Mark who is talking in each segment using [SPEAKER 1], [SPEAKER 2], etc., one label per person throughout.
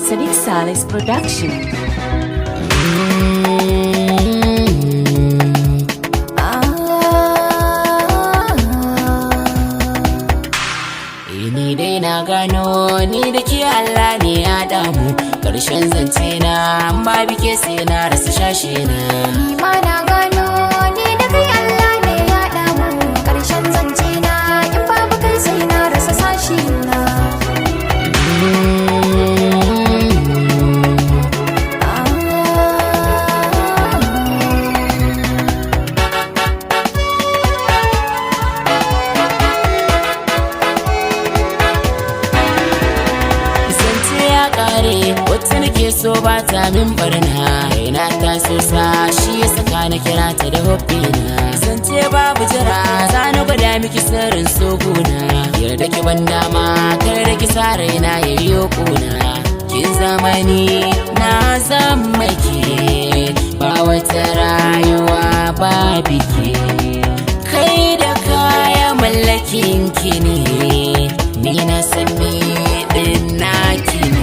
[SPEAKER 1] Sadiq Saleh's production.
[SPEAKER 2] Ni dai na gano ni da ke Allah ne ya damu, ƙarshen zance na ba bike sai na rasa shashe na.
[SPEAKER 3] Ni ma na gano ni da kai Allah ne ya damu, ƙarshen zance na in babu kai sai na rasa sashi na.
[SPEAKER 2] Wata nake so ba ta min barna, raina ta so sa shi ya saka na kira ta da hobbina. Zance babu jira za na gwada miki sirrin soguna, yarda ki ban dama kar da ki sa raina ya yi kuna. Kin zamani na zama ke, ba wata rayuwa ba biki. Kai da kaya mallakin ki ne, ni na san ni din naki ne.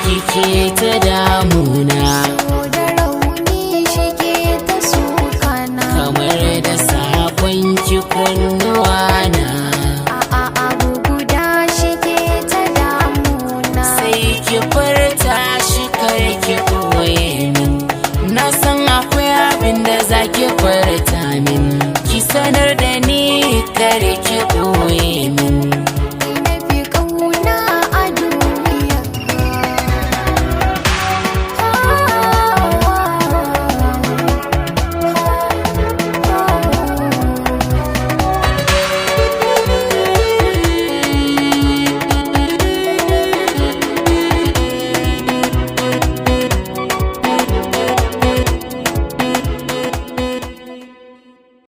[SPEAKER 2] Kike ta damuna,
[SPEAKER 3] da rauni shike ta sukana,
[SPEAKER 2] kamar da sakon ki kunnuwana.
[SPEAKER 3] abu guda shike ta damuna,
[SPEAKER 2] sai ki furta shi kar ki koye min, na san akwai abin da za ki furta min, ki sanar da ni kar ki koye min.